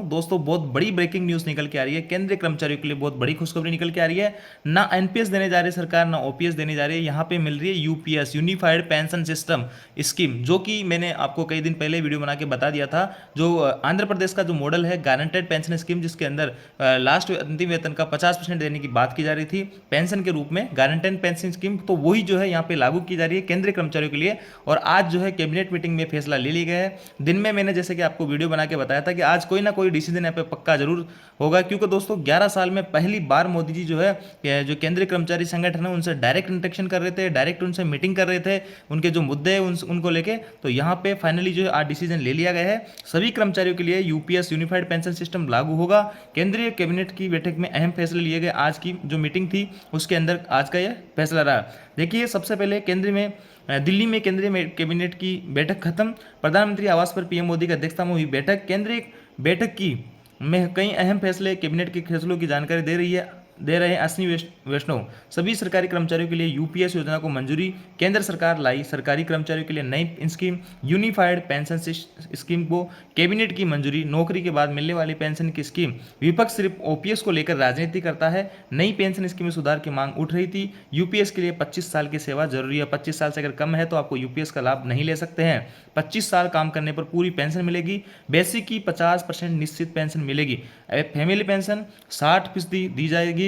दोस्तों बहुत बड़ी ब्रेकिंग न्यूज़ निकल के आ रही है। केंद्रीय कर्मचारियों के लिए बहुत बड़ी खुशखबरी निकल के आ रही है। ना एनपीएस देने जा रही है सरकार, ना ओपीएस देने जा रही है। यहाँ पे मिल रही है UPS, unified pension system scheme, जो कि मैंने आपको कई दिन पहले वीडियो बना के बता दिया था। जो आंध्र प्रदेश का जो मॉडल है गारंटेड पेंशन स्कीम, जिसके अंदर लास्ट अंतिम वेतन का 50% देने की बात की जा रही थी पेंशन के रूप में, गारंटेड पेंशन स्कीम, तो वही जो है यहाँ पे लागू की जा रही है केंद्रीय कर्मचारियों के लिए। और आज जो है कैबिनेट मीटिंग में फैसला ले लिया गया है। दिन में मैंने जैसे कि आपको वीडियो बना के बताया था कि आज कोई ना कोई डिसीजन यहाँ पे पक्का जरूर होगा, क्योंकि दोस्तों 11 साल में पहली बार मोदी जी जो है जो केंद्रीय कर्मचारी संगठन है उनसे डायरेक्ट इंटरेक्शन कर रहे थे, डायरेक्ट उनसे मीटिंग कर रहे थे, उनके जो मुद्दे हैं उनको लेके। तो यहाँ पे फाइनली जो है आज डिसीजन ले लिया गया है, सभी कर्मचारियों के लिए यूपीएस यूनिफाइड पेंशन सिस्टम लागू होगा। केंद्रीय कैबिनेट की बैठक में अहम फैसले लिए गए। आज की जो मीटिंग थी उसके अंदर आज का यह फैसला रहा। देखिए, सबसे पहले दिल्ली में केंद्रीय कैबिनेट की बैठक खत्म। प्रधानमंत्री आवास पर पीएम मोदी की अध्यक्षता में हुई बैठक, केंद्रीय बैठक की में कई अहम फैसले, कैबिनेट के फैसलों की जानकारी दे रहे हैं अश्विनी वैष्णव। सभी सरकारी कर्मचारियों के लिए यूपीएस योजना को मंजूरी, केंद्र सरकार लाई सरकारी कर्मचारियों के लिए नई स्कीम यूनिफाइड पेंशन स्कीम को कैबिनेट की मंजूरी, नौकरी के बाद मिलने वाली पेंशन की स्कीम। विपक्ष सिर्फ ओपीएस को लेकर राजनीति करता है, नई पेंशन स्कीम में सुधार की मांग उठ रही थी। यूपीएस के लिए 25 साल की सेवा जरूरी है। 25 साल से अगर कम है तो आपको यूपीएस का लाभ नहीं ले सकते हैं। 25 साल काम करने पर पूरी पेंशन मिलेगी। बेसिक की 50% निश्चित पेंशन मिलेगी। फैमिली पेंशन 60% दी जाएगी।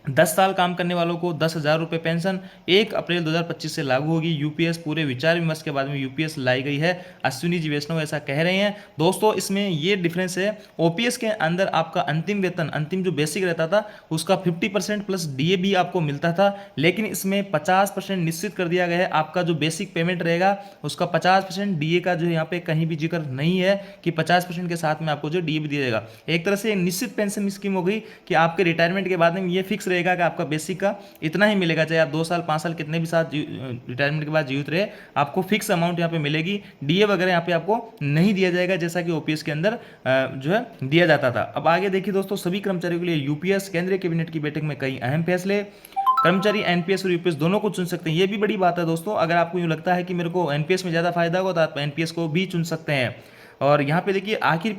10 साल काम करने वालों को 10,000 रुपये पेंशन 1 अप्रैल 2025 से लागू होगी। यूपीएस पूरे विचार विमर्श के बाद में यूपीएस लाई गई है, अश्विनी जी वैष्णव ऐसा कह रहे हैं। दोस्तों, इसमें ये डिफरेंस है, ओपीएस के अंदर आपका अंतिम वेतन, अंतिम जो बेसिक रहता था उसका 50% प्लस डीए भी आपको मिलता था, लेकिन इसमें 50% निश्चित कर दिया गया है। आपका जो बेसिक पेमेंट रहेगा उसका 50%, डीए का जो यहाँ पे कहीं भी जिक्र नहीं है कि 50% के साथ में आपको जो डीए भी दिया जाएगा। एक तरह से निश्चित पेंशन स्कीम हो गई कि आपके रिटायरमेंट के बाद में ये फिक्स रहेगा कि आपका बेसिक का इतना ही मिलेगा, चाहे आप 2 साल 5 साल कितने भी साथ रिटायरमेंट के बाद जीवित रहे, आपको फिक्स अमाउंट यहाँ पे मिलेगी। डीए वगैरह यहाँ पे आपको नहीं दिया जाएगा, जैसा कि ओपीएस के अंदर जो है दिया जाता था। अब आगे देखिए दोस्तों, सभी कर्मचारियों के लिए यूपीएस, केंद्रीय कैबिनेट की बैठक में कई अहम फैसले। कर्मचारी एनपीएस और यूपीएस दोनों को चुन सकते हैं, ये भी बड़ी बात है दोस्तों। अगर आपको यूँ लगता है कि मेरे को एनपीएस में ज़्यादा फायदा होगा तो आप एनपीएस को भी चुन सकते हैं। और यहाँ पे देखिए, आखिर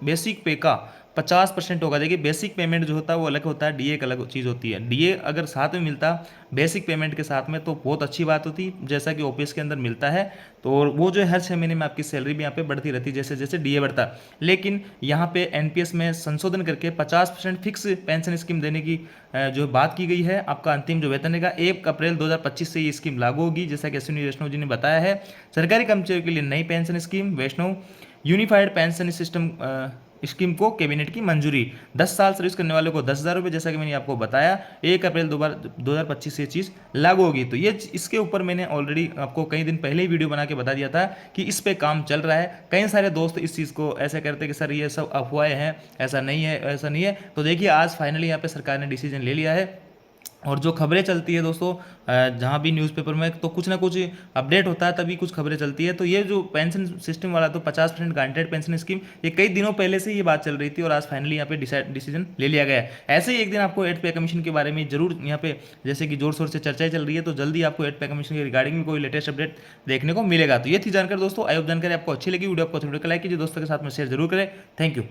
बेसिक पे का 50% होगा। देखिए, बेसिक पेमेंट जो होता है वो अलग होता है, डीए एक अलग चीज़ होती है। डीए अगर साथ में मिलता बेसिक पेमेंट के साथ में तो बहुत अच्छी बात होती, जैसा कि ओपीएस के अंदर मिलता है। तो वो जो है हर 6 महीने में आपकी सैलरी भी यहाँ पे बढ़ती रहती है जैसे जैसे डीए बढ़ता। लेकिन यहाँ पे एनपीएस में संशोधन करके 50% फिक्स पेंशन स्कीम देने की जो बात की गई है। आपका अंतिम जो वेतन रहेगा 1 अप्रैल 2025 से ये स्कीम लागू होगी, जैसा कि अश्विनी वैष्णव जी ने बताया है। सरकारी कर्मचारियों के लिए नई पेंशन स्कीम वैष्णव यूनिफाइड पेंशन सिस्टम स्कीम को कैबिनेट की मंजूरी। 10 साल सर्विस करने वालों को 10,000 रुपये, जैसा कि मैंने आपको बताया 1 अप्रैल 2025 से ये चीज़ लागू होगी। तो ये इसके ऊपर मैंने ऑलरेडी आपको कई दिन पहले ही वीडियो बना के बता दिया था कि इस पे काम चल रहा है। कई सारे दोस्त इस चीज़ को ऐसे करते कि सर ये सब अफवाहें हैं, ऐसा नहीं है, ऐसा नहीं है। तो देखिए, आज फाइनली यहाँ पे सरकार ने डिसीजन ले लिया है। और जो खबरें चलती है दोस्तों, जहाँ भी न्यूज़पेपर में तो कुछ ना कुछ अपडेट होता है, तभी कुछ खबरें चलती है। तो ये जो पेंशन सिस्टम वाला तो 50% गारंटेड पेंशन स्कीम, ये कई दिनों पहले से ये बात चल रही थी और आज फाइनली यहाँ पे डिसीजन ले लिया गया है। ऐसे ही एक दिन आपको 8 पे कमीशन के बारे में जरूर यहाँ पे जैसे कि जोर शोर से चर्चाएं चल रही है, तो जल्दी आपको 8 पे कमीशन के रिगार्डिंग में कोई लेटेस्ट अपडेट देखने को मिलेगा। तो ये थी जानकारी दोस्तों। आई होप जानकारी आपको अच्छी लगी। वीडियो आपको अच्छी लगी लाइक कीजिए, दोस्तों के साथ में शेयर जरूर करें। Thank you.